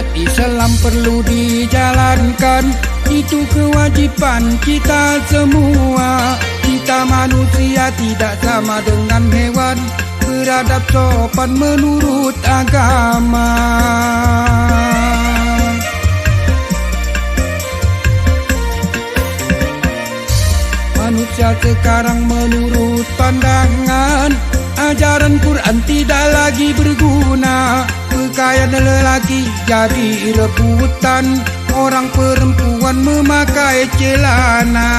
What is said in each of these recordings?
syariat Islam perlu dijalankan. Itu kewajiban kita semua. Kita manusia tidak sama dengan hewan, beradab sopan menurut agama. Manusia sekarang menurut pandangan, ajaran Quran tidak lagi berguna. Pakaian lelaki jadi rebutan, orang perempuan memakai celana.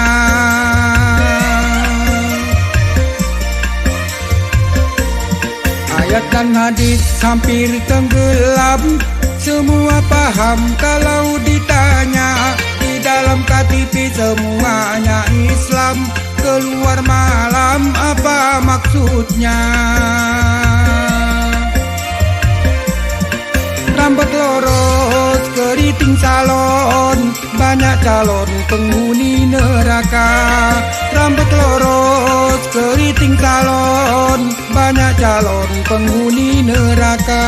Ayat dan hadis hampir tenggelam, semua paham kalau ditanya. Di dalam KTP semuanya Islam, keluar malam apa maksudnya? Rambut lurus, keriting salon, banyak calon penghuni neraka. Rambut lurus, keriting salon, banyak calon penghuni neraka.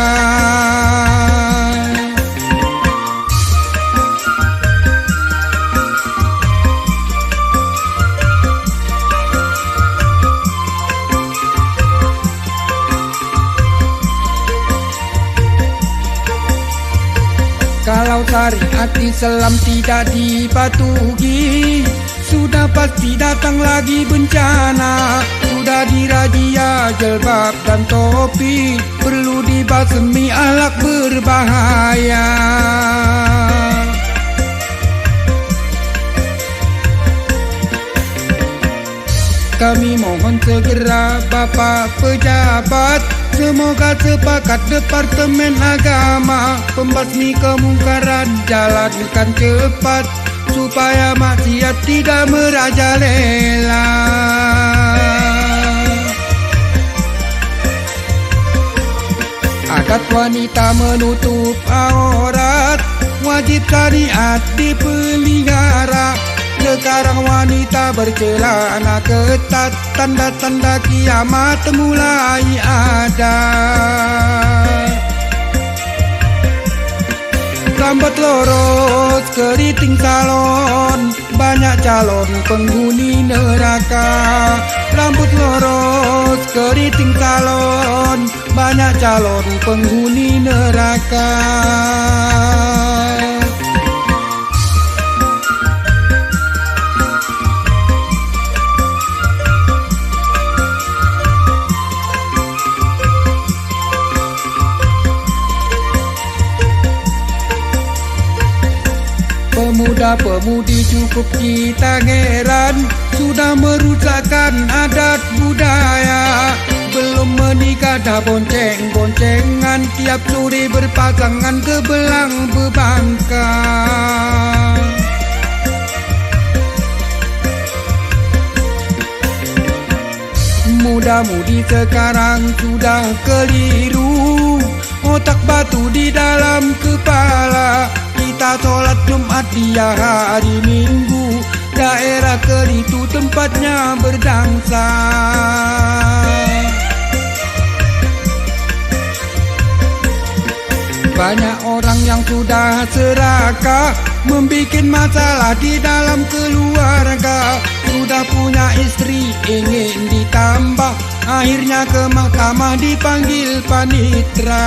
Kalau syariat Islam tidak dipatuhi, sudah pasti datang lagi bencana. Sudah dirazia jilbab dan topi, perlu dibasmi akhlak berbahaya. Kami mohon segera Bapak pejabat, semoga sepakat Departemen Agama, pembasmi kemungkaran jalankan cepat, supaya maksiat tidak merajalela. Adat wanita menutup aurat, wajib syariat dipelihara. Sekarang wanita bercelana ketat, tanda-tanda kiamat mulai ada. Rambut lurus, keriting salon, banyak calon penghuni neraka. Rambut lurus, keriting salon, banyak calon penghuni neraka. Pemuda-pemudi cukup kita heran, sudah merusakkan adat budaya. Belum menikah dah bonceng-boncengan, tiap sore berpasangan ke belang bebangka. Muda-mudi sekarang sudah keliru, otak batu di dalam kepala. Kita sholat Jumat dia hari Minggu, daerah Keritu tempatnya berdansa. Banyak orang yang sudah serakah, membikin masalah di dalam keluarga. Sudah punya istri ingin ditambah, akhirnya ke mahkamah dipanggil panitra.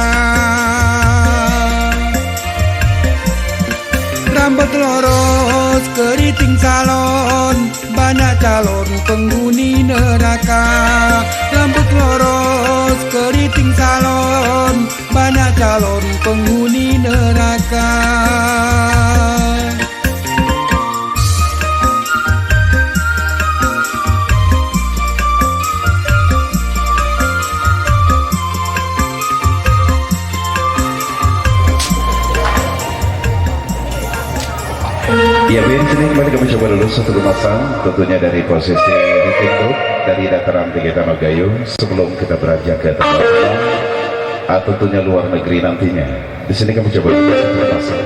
Rambut lurus, keriting salon, banyak calon penghuni neraka. Rambut lurus, keriting salon, banyak calon penghuni neraka. Ya, biar sini kembali kami coba dulu satu kemasan, tentunya dari posisi Ritindo dari dataran tinggi Tanah Gayo sebelum kita beranjak ke tempat tentunya luar negeri nantinya. Di sini kami coba dulu satu kemasan.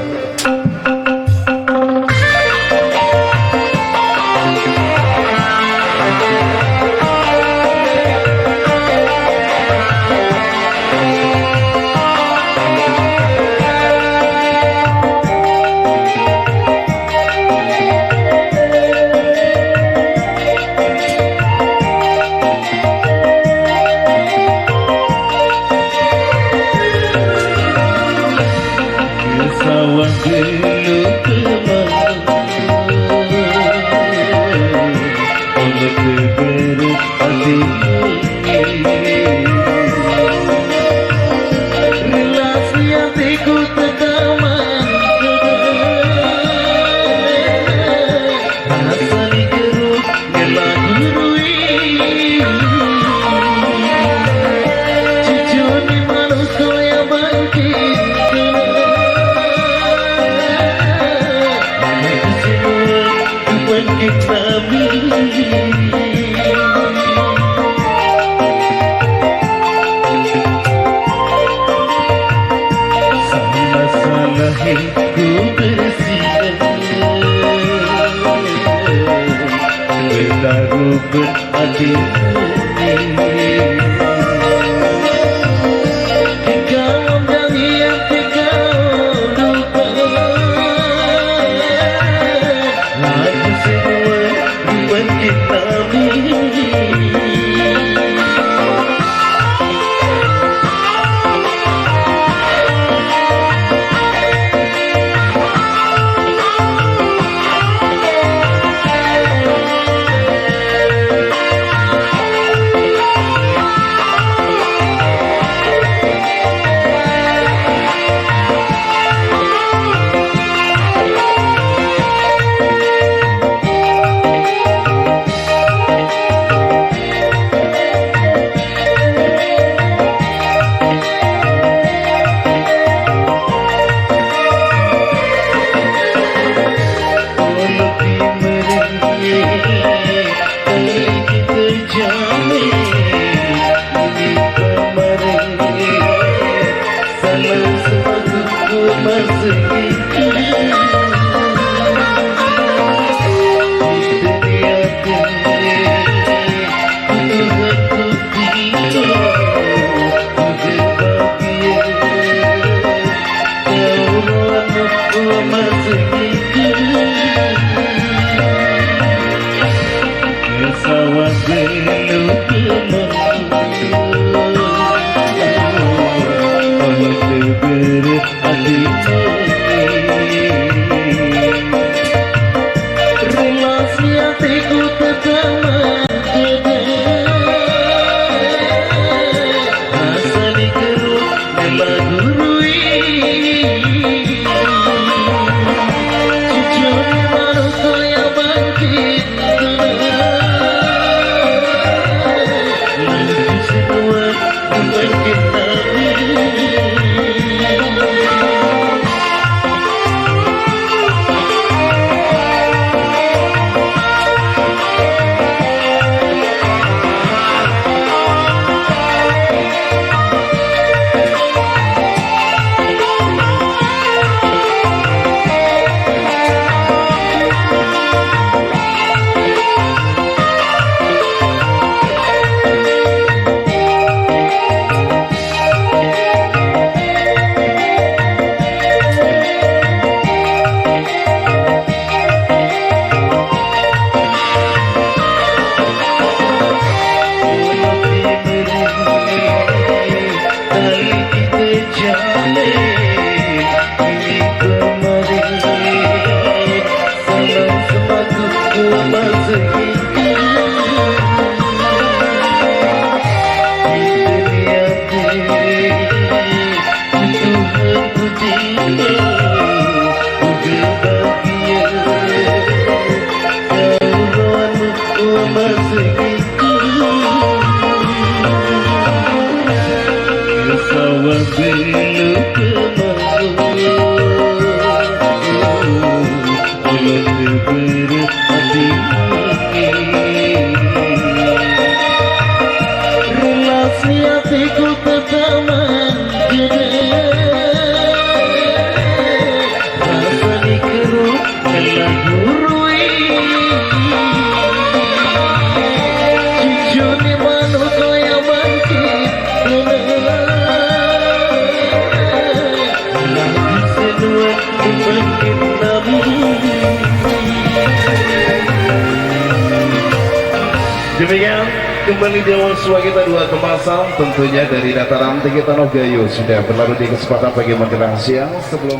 Demikian kembali Dewa kita dua kemasan tentunya dari dataran tinggi Tanah Gayo sudah berlalu di kesempatan pagi menjelang siang sebelum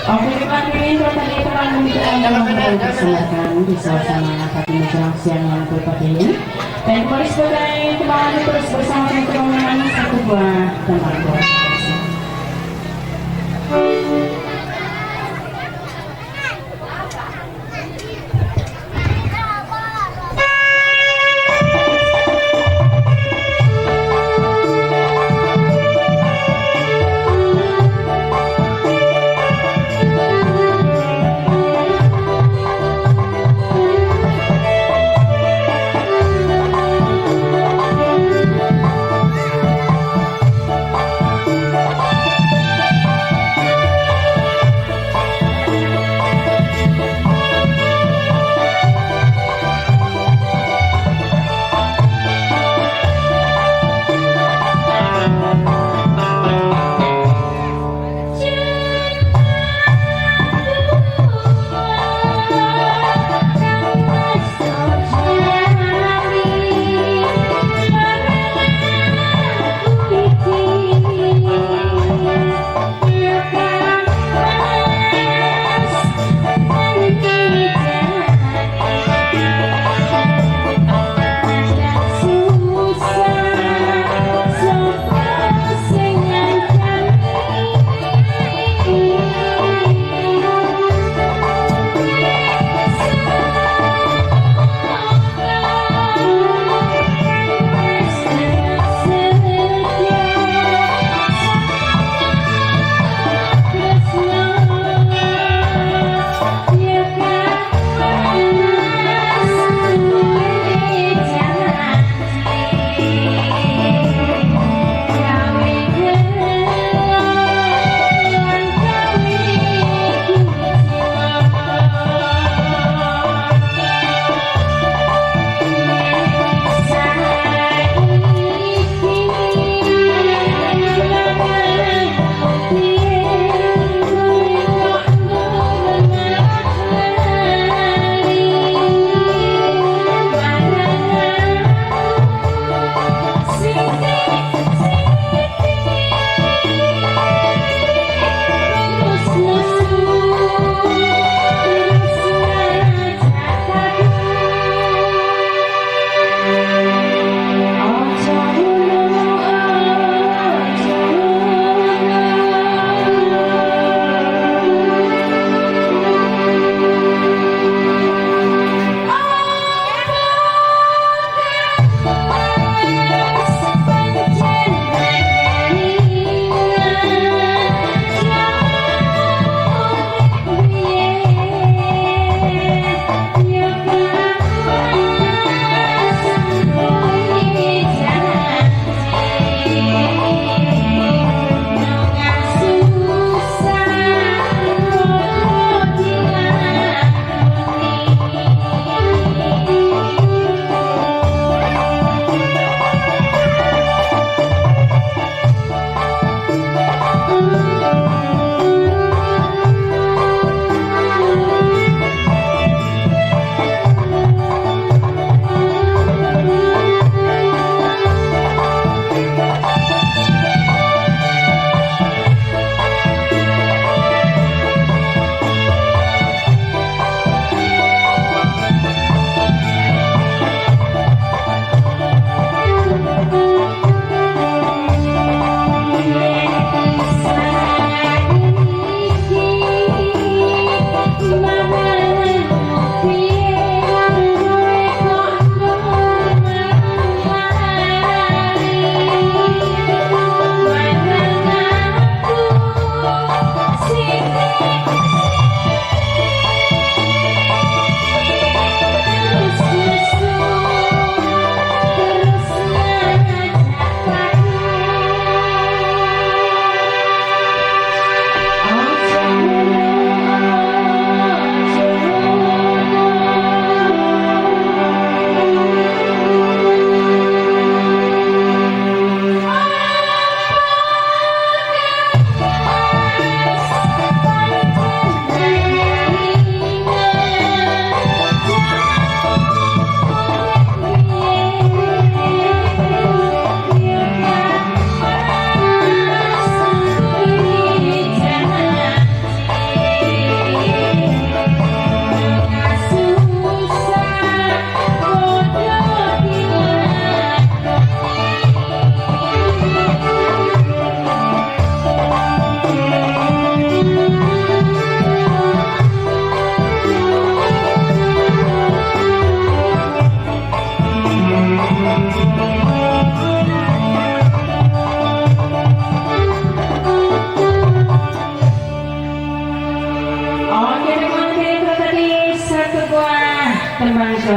Oke, depan ini tadi teman Anda memperoleh kesempatan di suasana pagi menjelang siang yang berbahagia ini. Dan kembali sebagai teman terus bersama teman-teman satu buah tempat buah.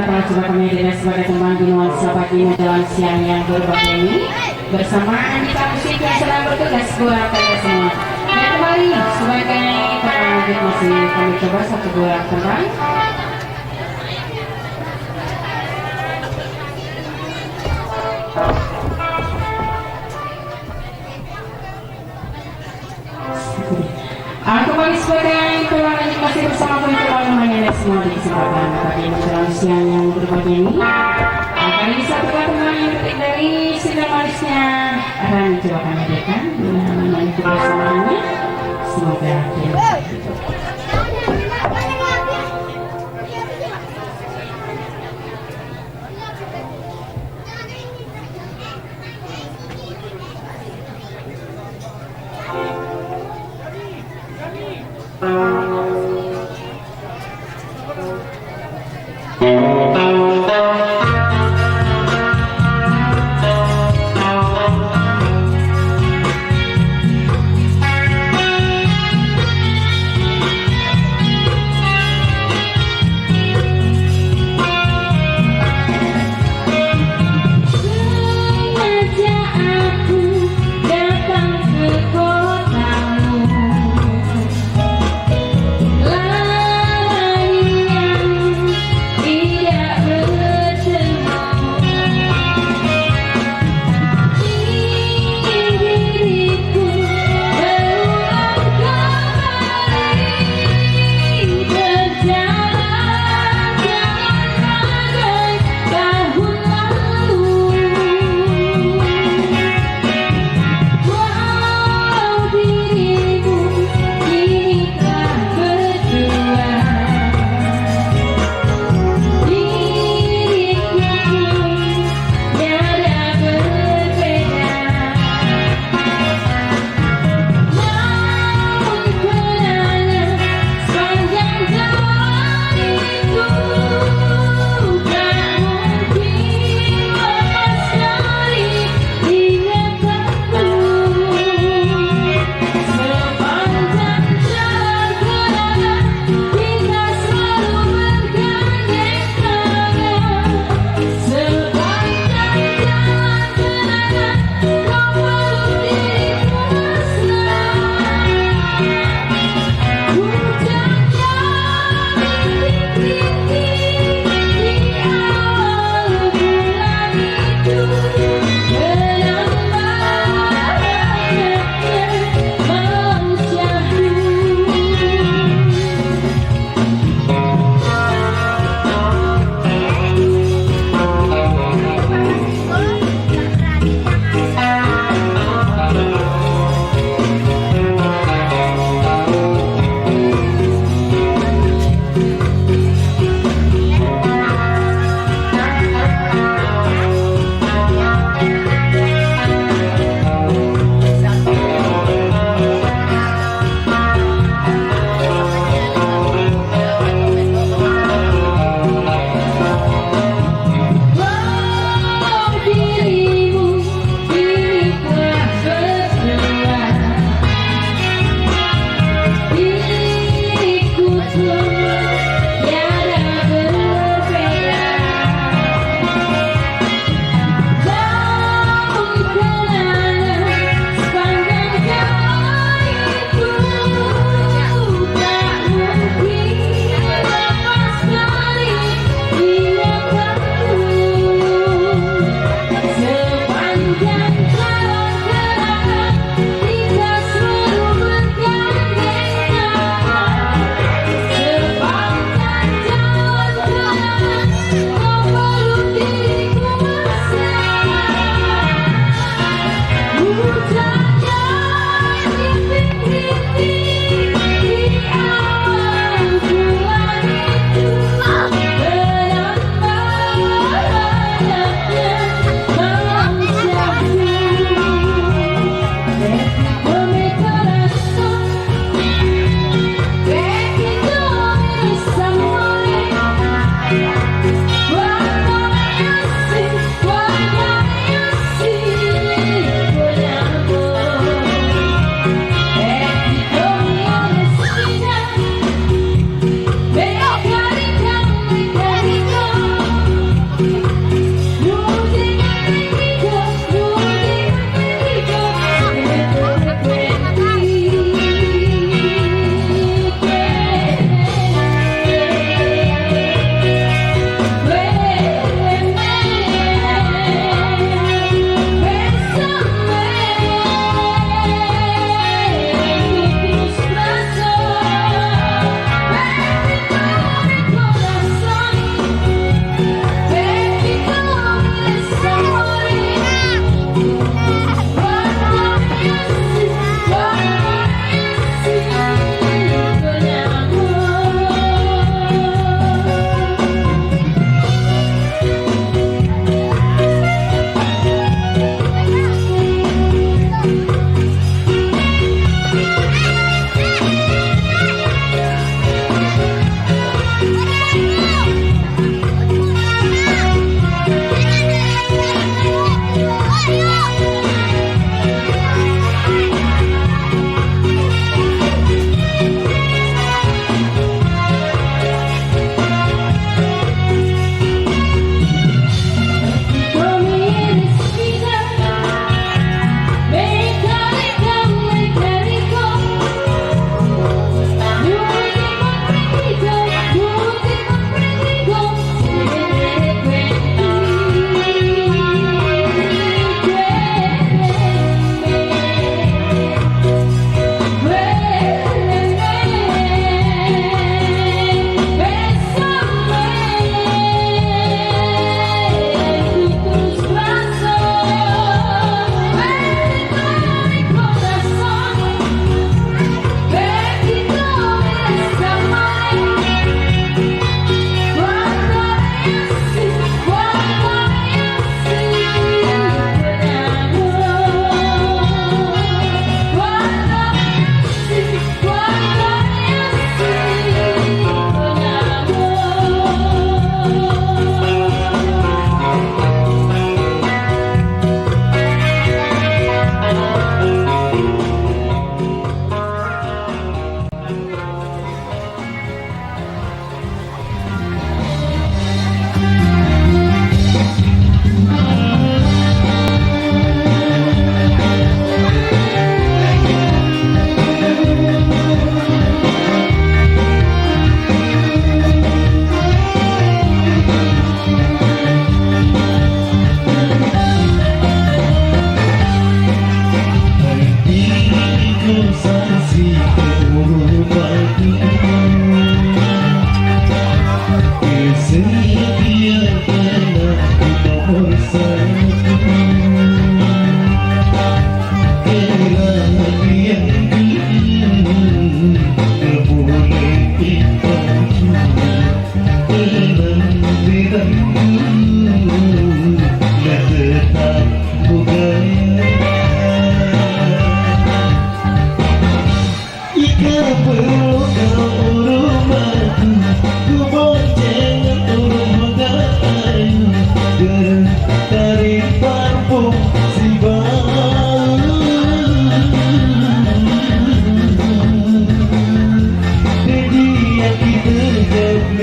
telah coba kami hadirkan sebagai teman di nuansa pagi menjelang siang yang berbahagia ini bersama Andika Musik yang sedang bertugas buat kalian semua. Dan kembali sebagai teman lanjut masih kami coba satu buah tembang. Kembali sebagai teman lanjut masih bersama kami coba namanya semua di kesempatan pagi menjelang siang yang berbahagia ini. Kali ini satu teman yang ketik dari sinar manisnya akan coba kami hadirkan dengan menemani kebersamaannya. Semoga Thank you.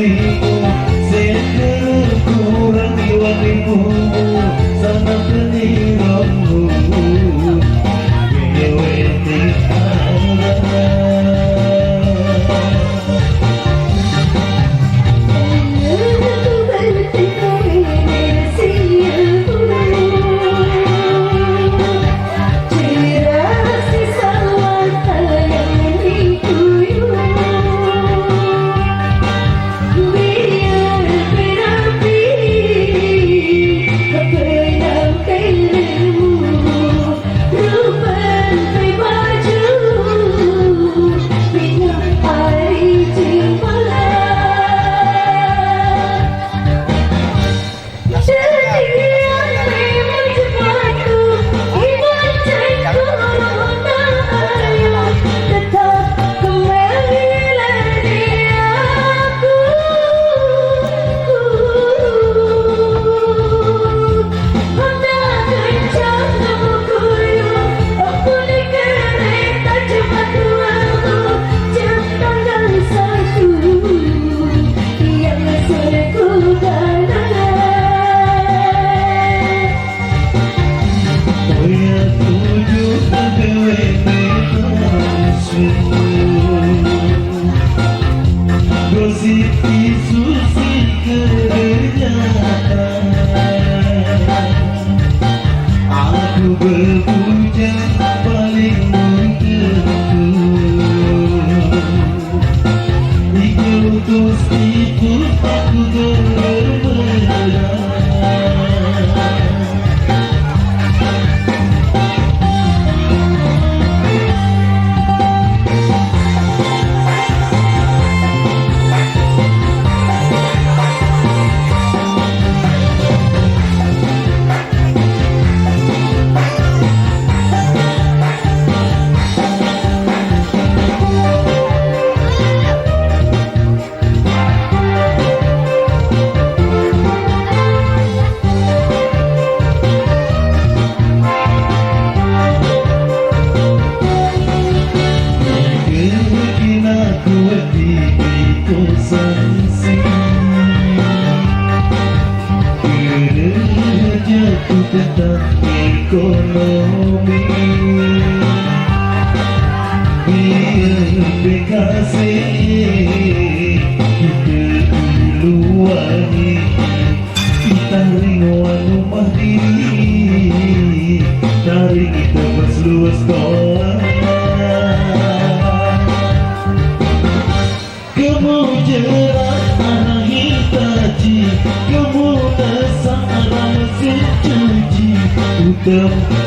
hatimu, sekarang kurang iwanimu, sana peniramu, wewetik ada.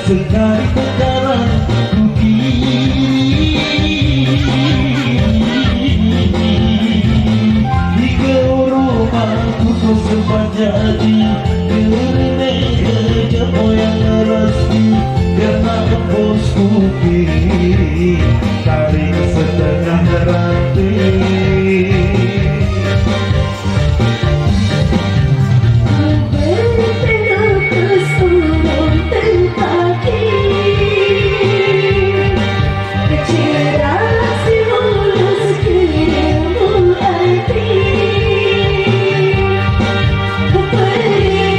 Sekali tekanan di rumahku kau sempat jadi kerja yang resti karena bos kupi tarik setengah rantai. Beri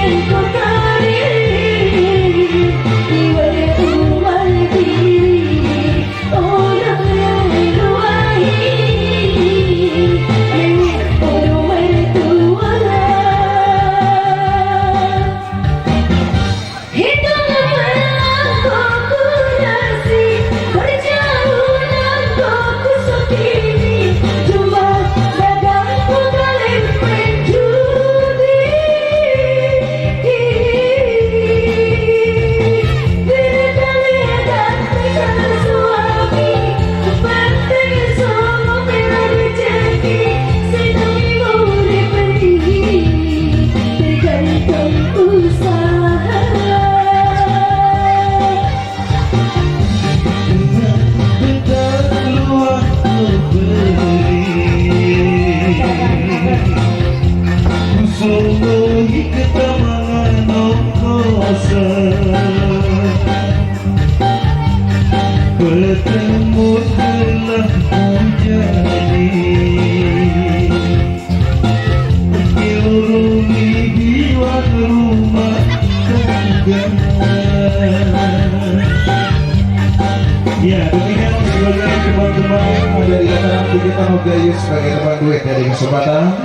Gayu sebagai teman duet dari kesempatan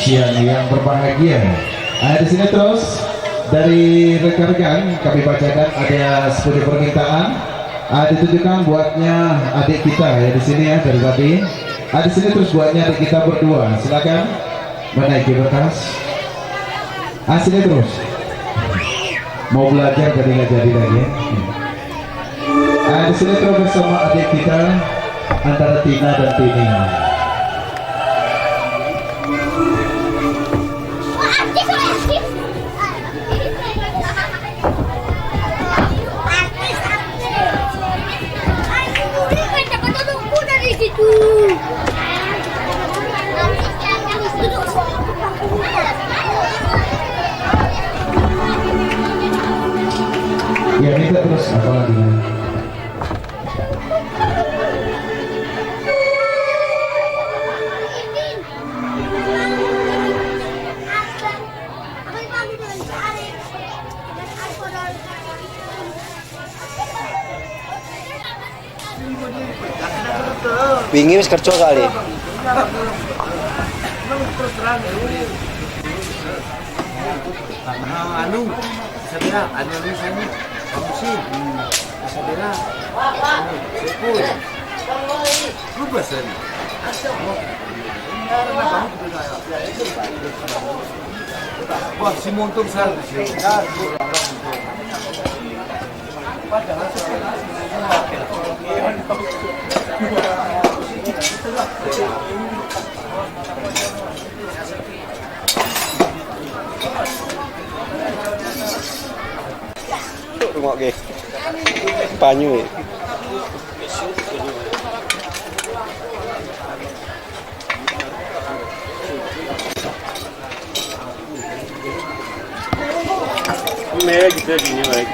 siang yang berbahagia. Di sini terus dari rekan-rekan kami bacakan ada 10 permintaan ditujukan buatnya adik kita ya di sini ya dari tadi. Di sini terus buatnya adik kita berdua. Silakan menaiki berkas. Sini terus. Mau belajar jadi nggak jadi lagi. Di sini terus bersama adik kita antara Tina dan Tini. Ya minta terus apa lagi? Wingi wis kerja kali. Anu, sabira, anu sana, kamu sih, sabira, sepul, berubah sih. Wah, si montor sar sih. Rumah ke banyu. Mereka kita gini lah.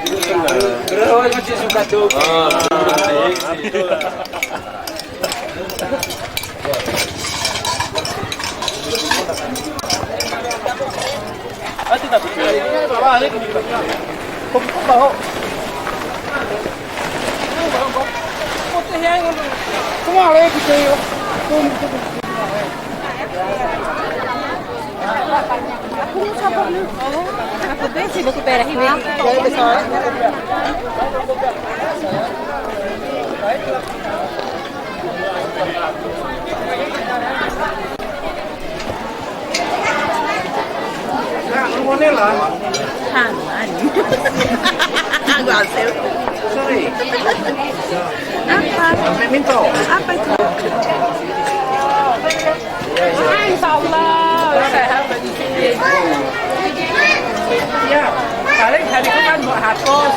Berapa macam suka tuh? Tidak betul. Balik. Kok bawa? Putih yang semua lagi gitu ya. Aku mau sabar lu. Aku bensin aku perah ini. Jadi besar. Mana lah? Tangan. Aku hasil. Sorry. Apa? Minto. Apa itu? Insya Allah sehat bagi sini. Ya, paling hari itu kan buat hapus.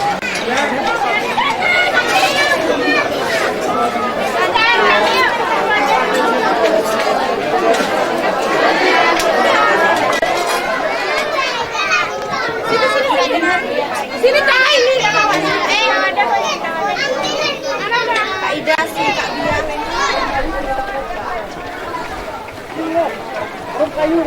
Sini Kak ini kawannya. Ada Kak Ida sih Kak Bia. Rumpayu.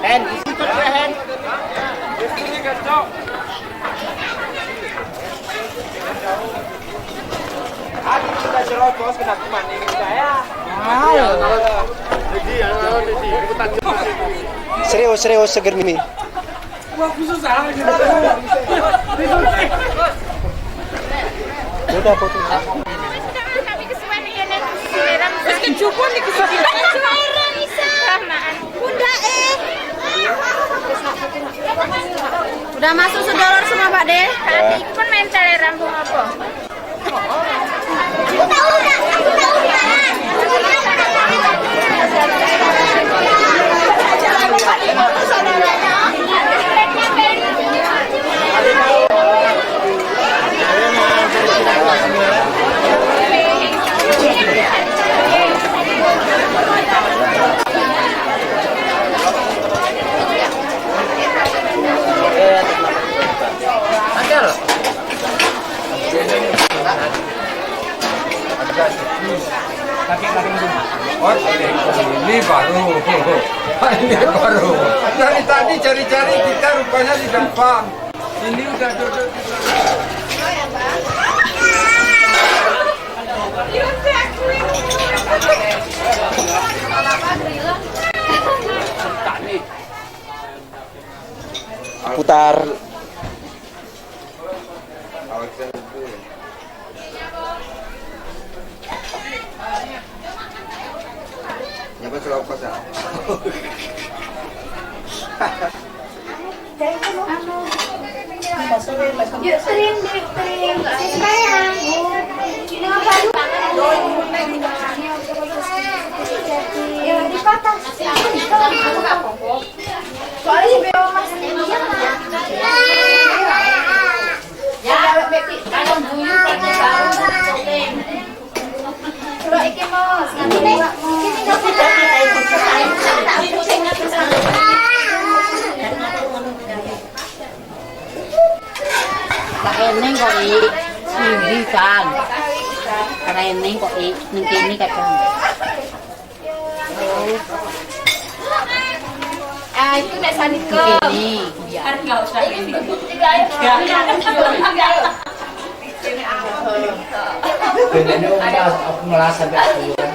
Hen, isi tuh hen. Isi kacau. Aku sudah jerokos kena kuman ini saya. Serius seger mimi. Wah, khusus salah. Udah foto. Kami kesuwen ya nek sileran. Wis kejupun iki sileran. Sileran isa. Bunda Udah masuk sedolor semua Pak De. Tadi itu kan main teleran tuh apa? Ini baru. dari tadi cari-cari kita rupanya di depan. Ini udah duduk. Putar. Nyapa celok kosa. Yuk sering sayang. Ya di kota. Soalnya si Beo Mas ya Bepi kalau buyut pakai sarung Sudah iki Mas nanti iki enggak bisa Eneng kok iki kan. Karena eneng kok ning kene kadang. itu nek sanike. Ini. Kan enggak usah ini. Aku ngelas sampai keluar.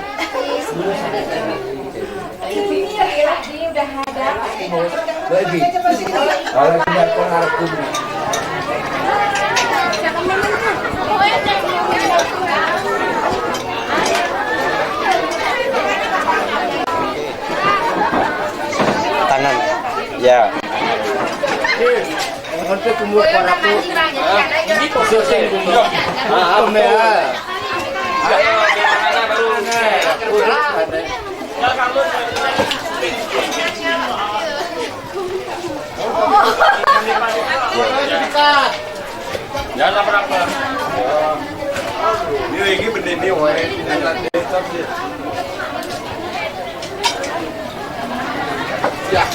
Ini udah ada. Baby. Kalau tidak pengaruh. Kanan. Ya. Untuk kumur paraku. Ini posisi kumur. Ah, ya. Jangan berapa. Ini lagi berdiri wae tidak desktop sih. Ya.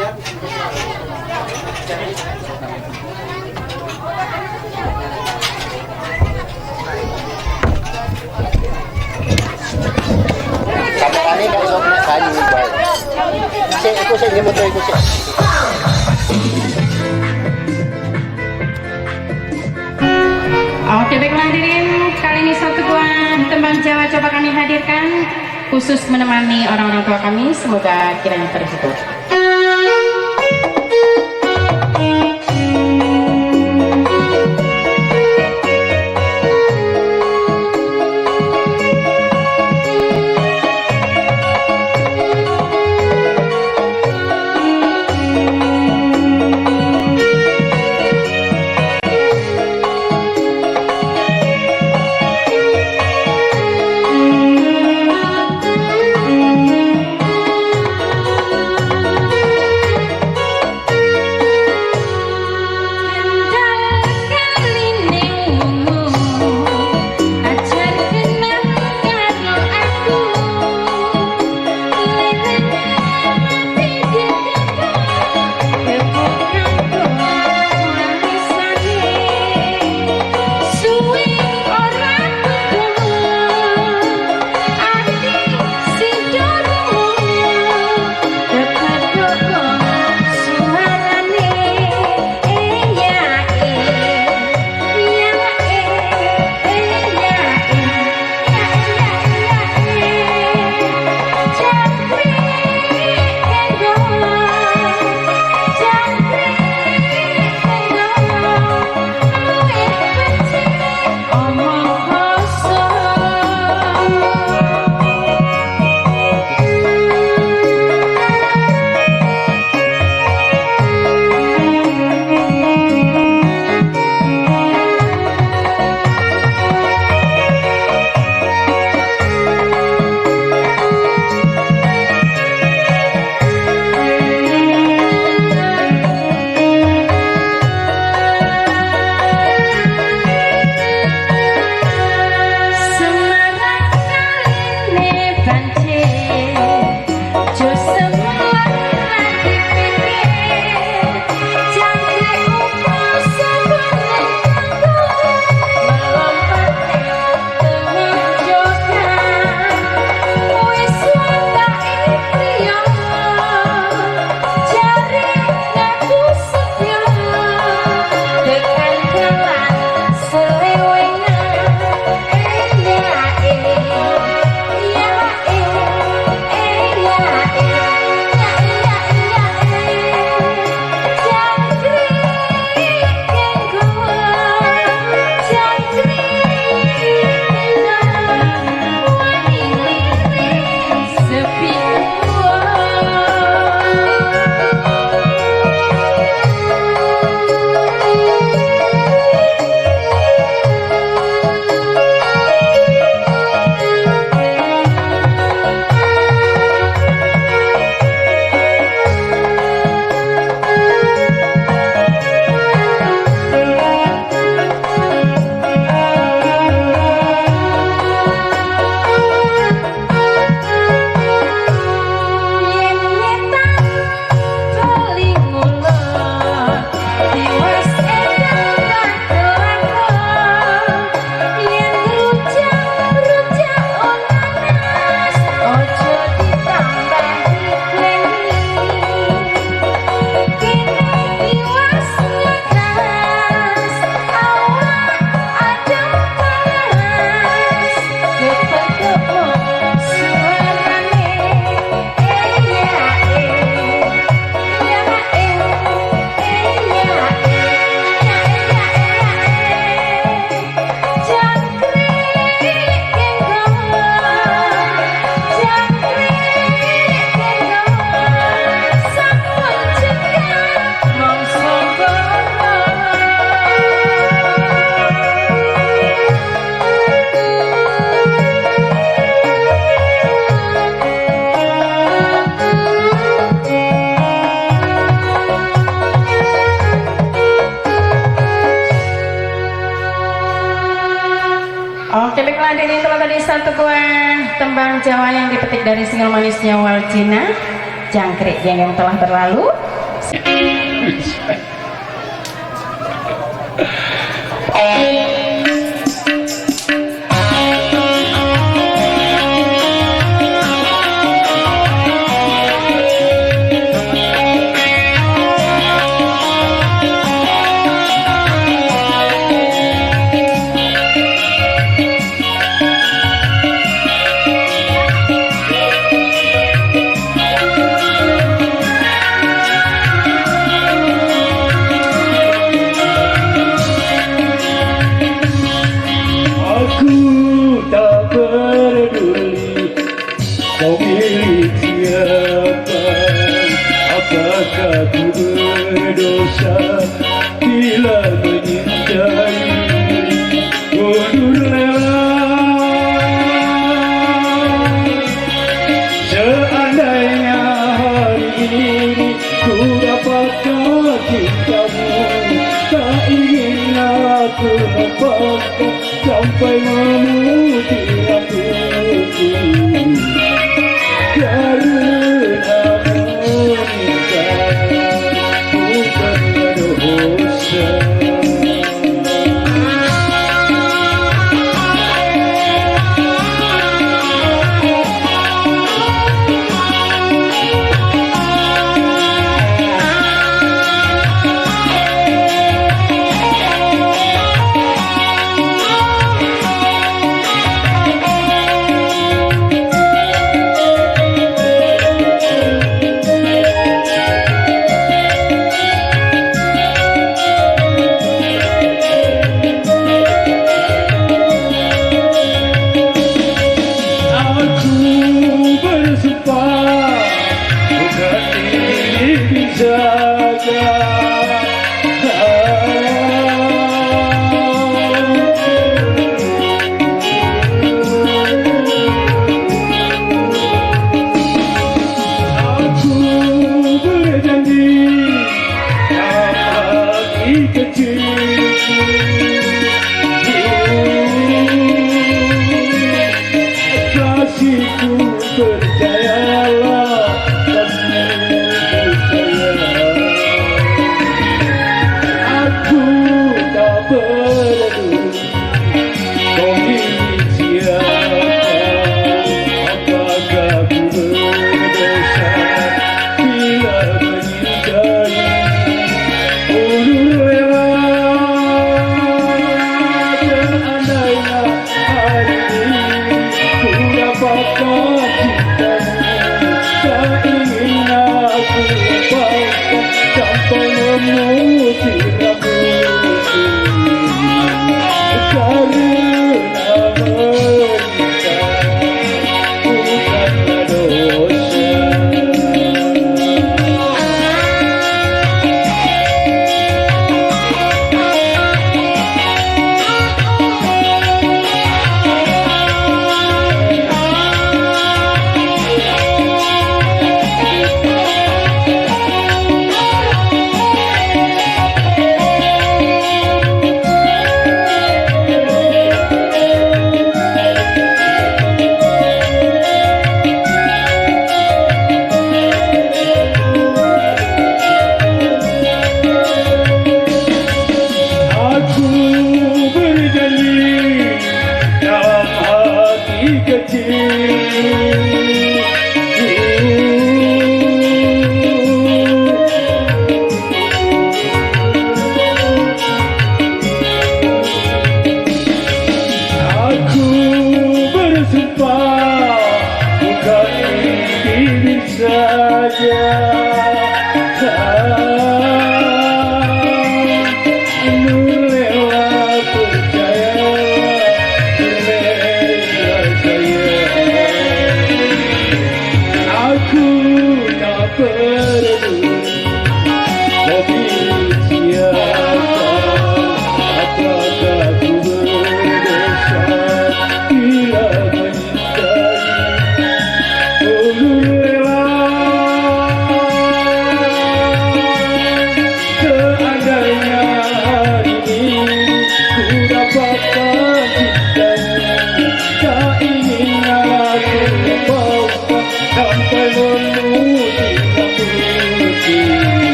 Kameranya nggak bisa kena kayu, baik. Aku saya nyebut itu sih. Oke, baiklah hadirin, kali ini satu buah tembang Jawa coba kami hadirkan khusus menemani orang-orang tua kami, semoga kiranya terhibur. Oke, baiklah hadirin, kalau tadi satu buah tembang Jawa yang dipetik dari single manisnya Waljina, Jangkrik yang telah berlalu. sampai memutih aku karena menikah bukan dosa.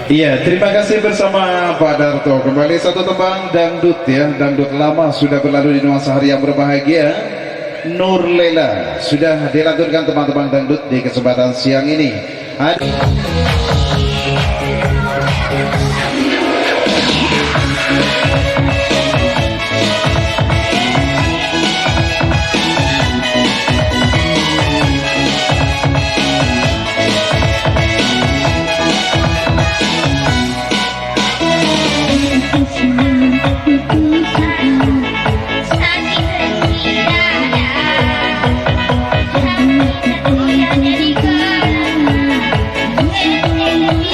Iya, terima kasih bersama Pak Darto. Kembali satu tembang dangdut ya, dangdut lama sudah berlalu di nuansa hari yang berbahagia. Nur Lela sudah dilantunkan teman-teman dangdut di kesempatan siang ini. Thank you.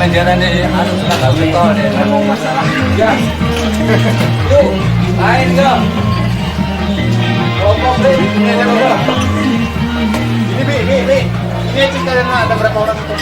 Penjara deh, harus nggak betul deh. Memang masalah. Ya, yuk, lain dong. Kelompok deh, ini ada berapa? Ini cerita ada berapa orang itu?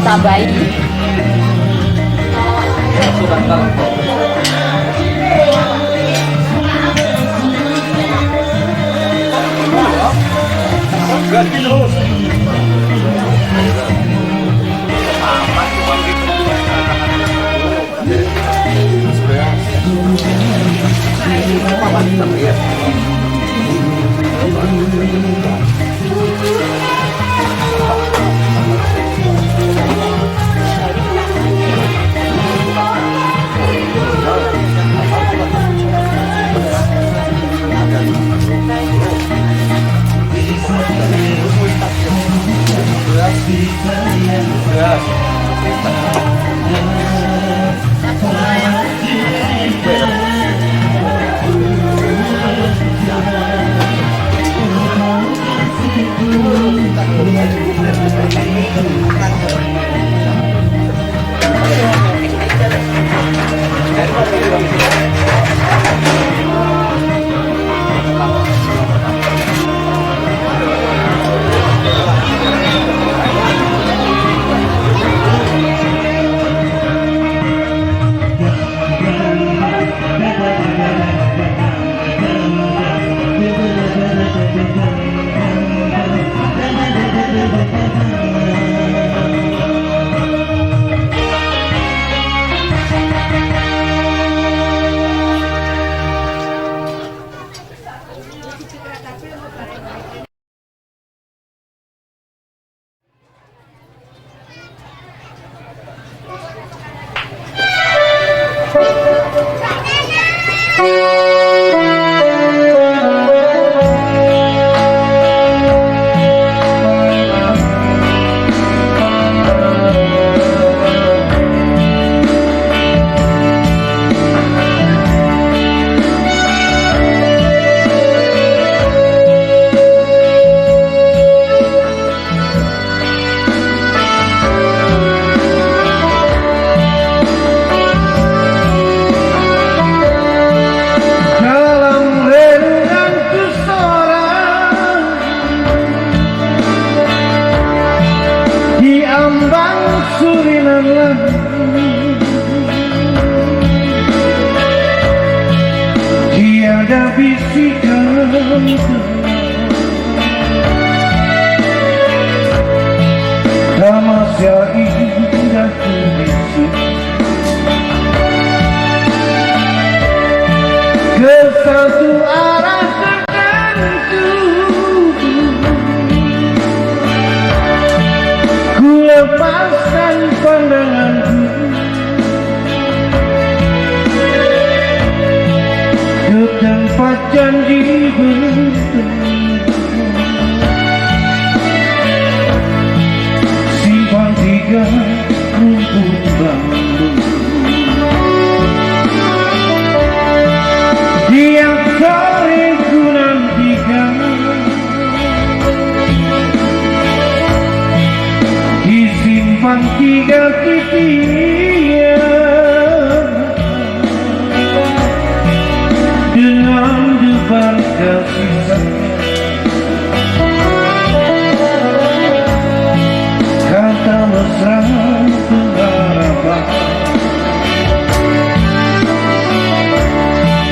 Tabai. Ganti terus. Simpang tiga titian dengan debar kasih sayang, kata mesra pengharapan.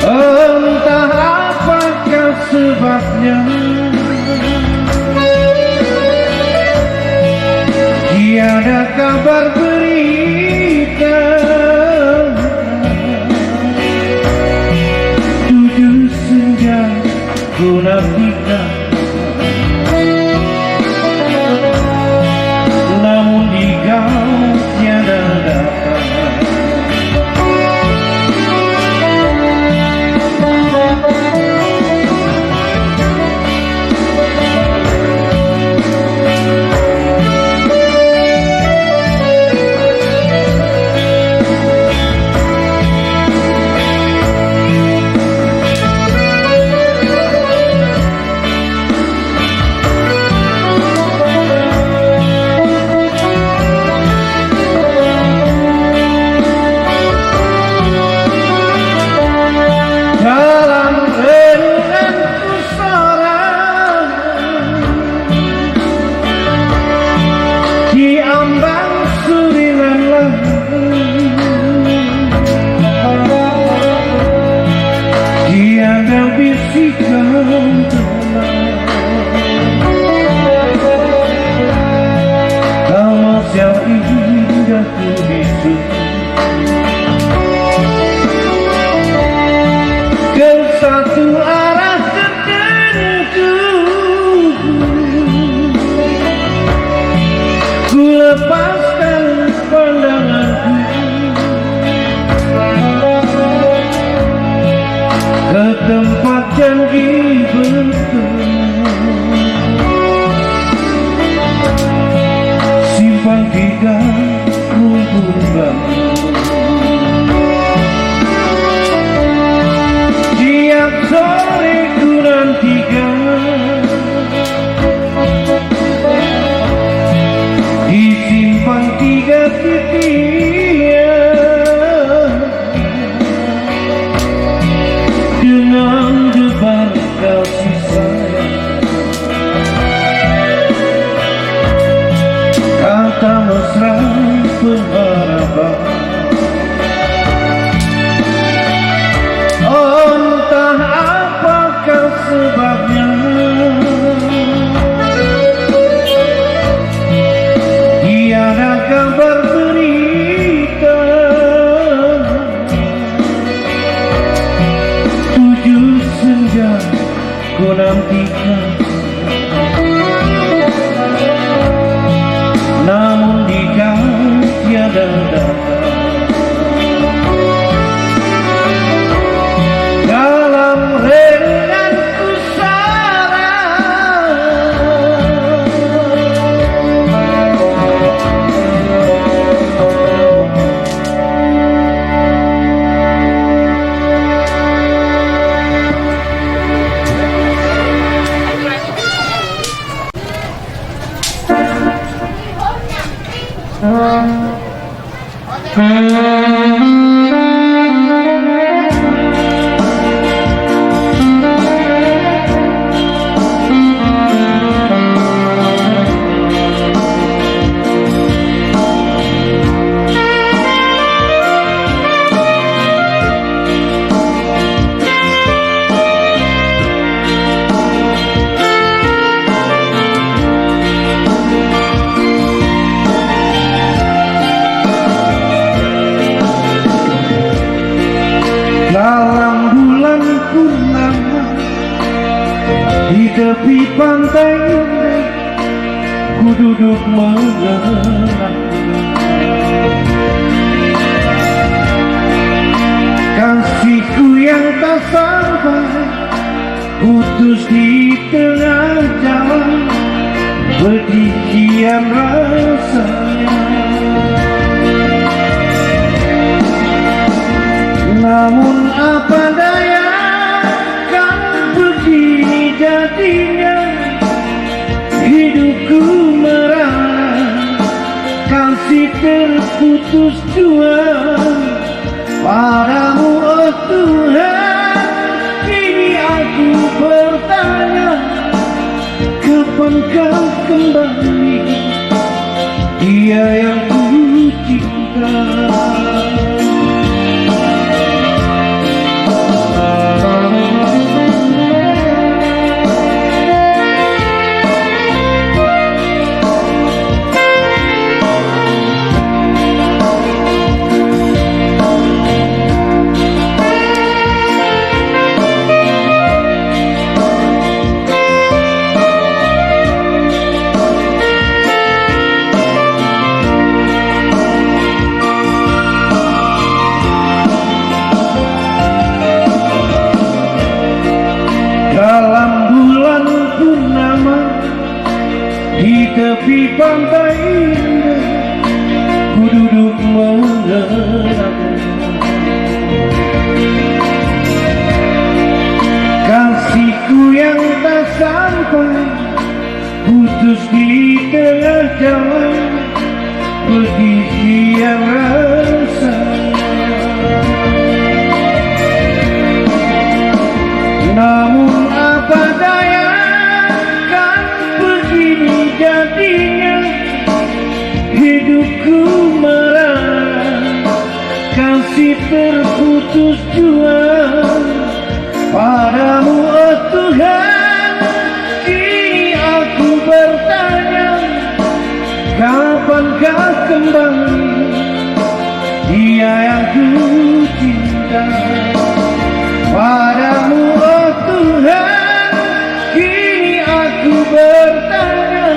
Entah apakah sebabnya tiada kabar berita, 7 senja ku nantikan, namun di kau tiada datang. Dalam renungan pusara di ambang surinan langit, tiada bisikan tenang, kau yang indah ku bisu ke satu arah tertentu. Ku lepaskan pandanganku ke tempat janji bertemu, simpang tiga rumpun bambu. Tiap sore ku nantikan di simpang tiga titian dengan debar kasih sayang, kata mesra pengharapan. Entah apakah sebabnya tiada kabar berita, 7 senja ku nantikan, namun di kau tiada datang. Dalam renungan pusara dalam bulan purnama di tepi pantai ku duduk mengenang kasihku yang tak sampai, putus di tengah jalan, pedih kian rasanya. Namun apa daya, kan begini jadinya hidupku merana, kasih terputus jua padamu, oh Tuhan. Kini aku bertanya, kapan kau kembali, dia yang ku cinta. Dalam bulan purnama di tepi pantai indah, ku duduk mengenang kasihku yang tak sampai, putus di tengah jalan, pergi siang rasa. Namun apa daya, kan begini jadinya hidupku merana, kasih terputus jua padamu, oh Tuhan. Kini aku bertanya, kapankah kembali, dia yang ku cinta. Padamu, oh Tuhan, kini aku bertanya,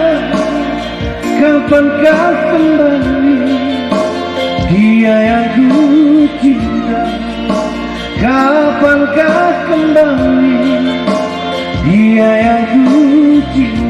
kapankah kembali, dia yang ku cinta. Kapankah kembali, dia yang ku cinta.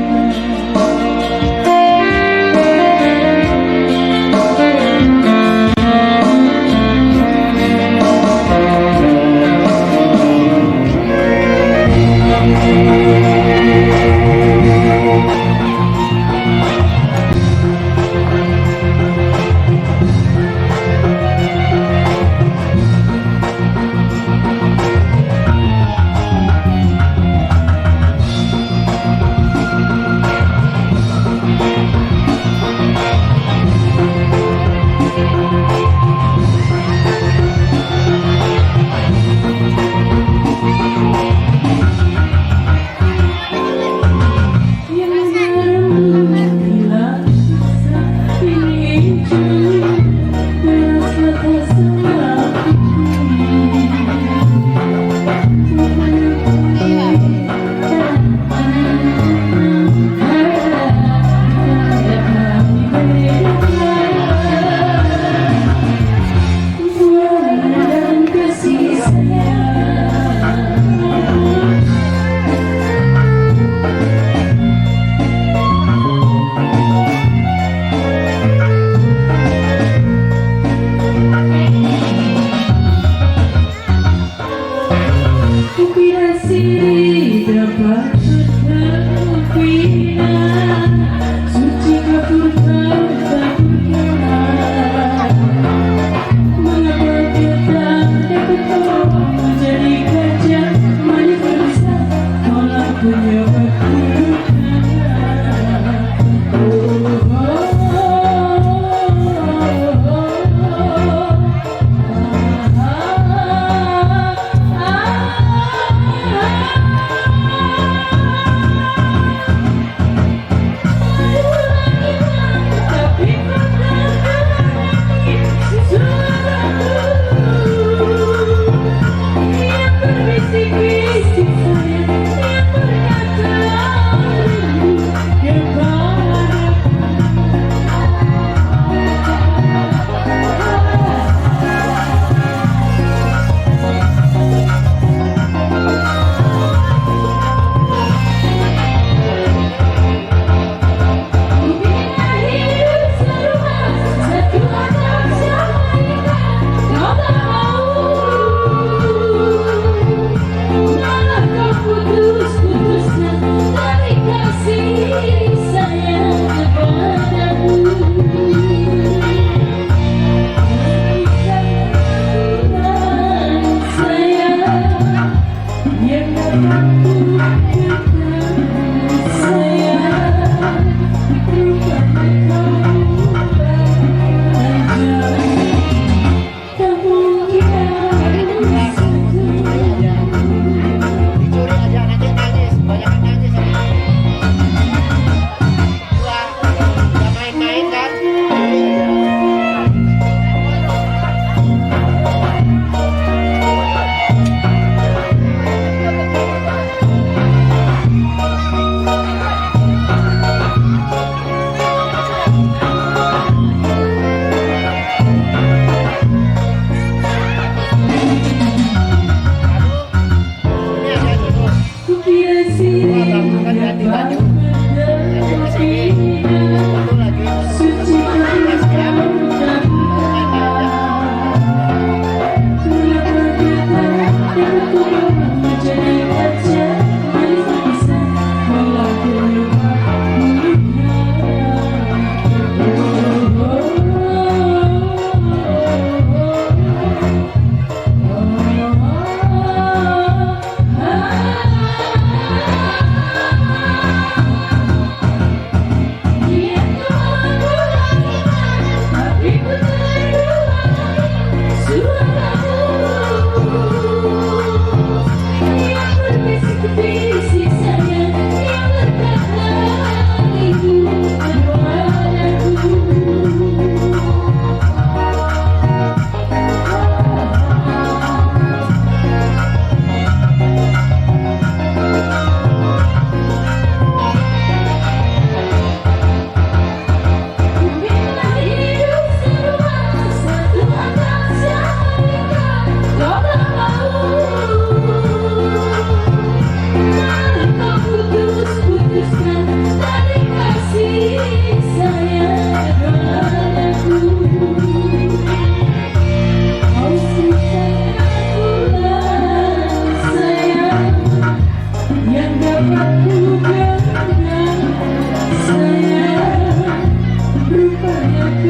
Tak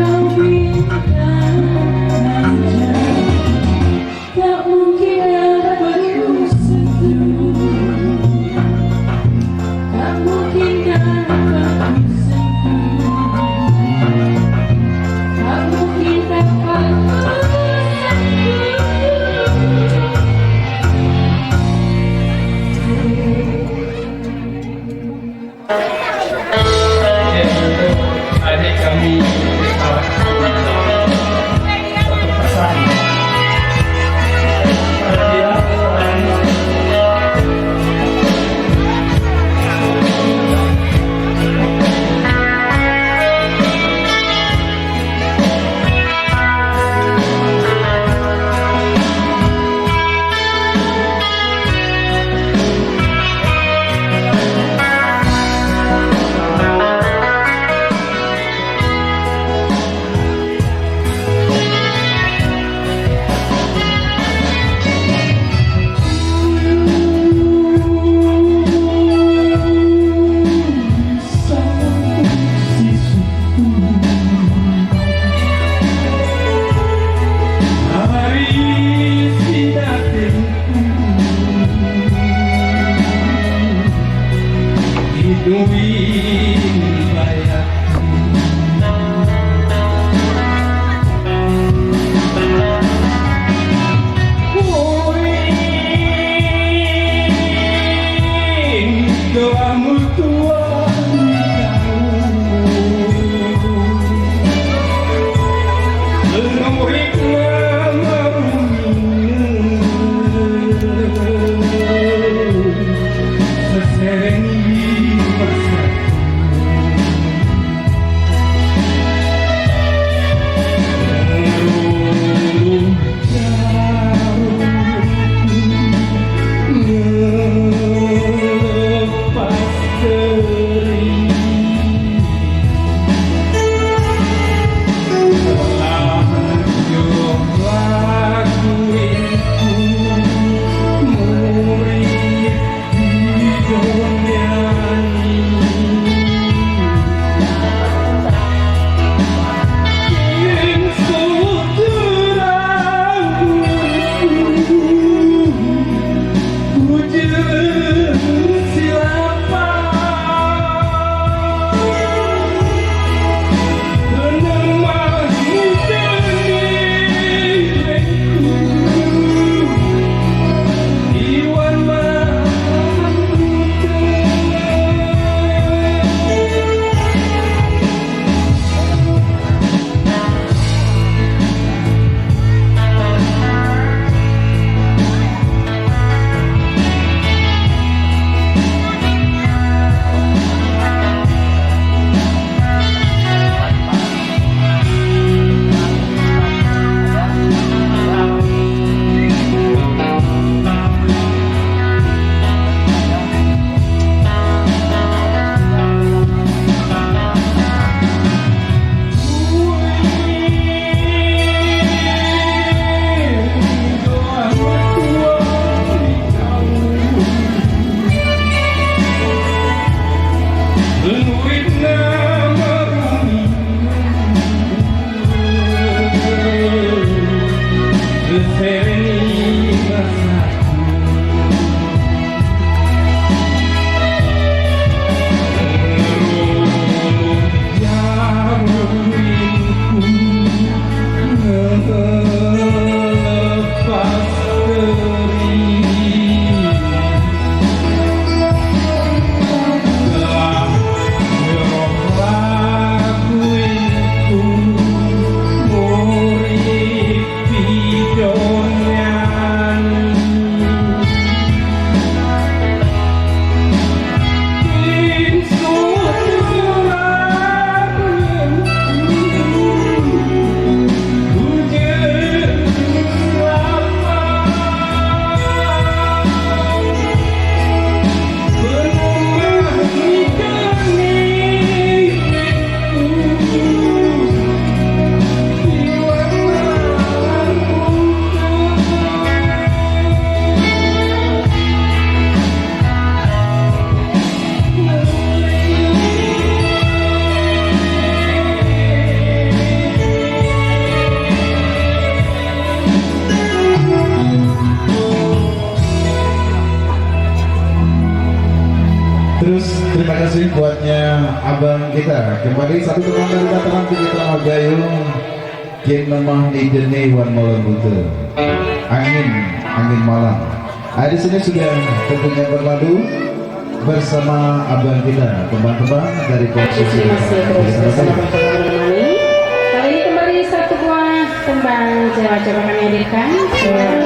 mungkin dapat ku sentuh, tak mungkin dapat ku sentuh, tak mungkin dapat ku Adik kami kasih buatnya abang kita. Kembali satu teman dari dataran tinggi Tanah Gayung. Kin memang di jeni wan malam buta. Angin malam. Di sini sudah tentunya berlalu bersama abang kita, teman-teman dari posisi masih terus bersama teman-teman. Kali ini kembali satu buah tembang coba kami hadirkan. Silakan.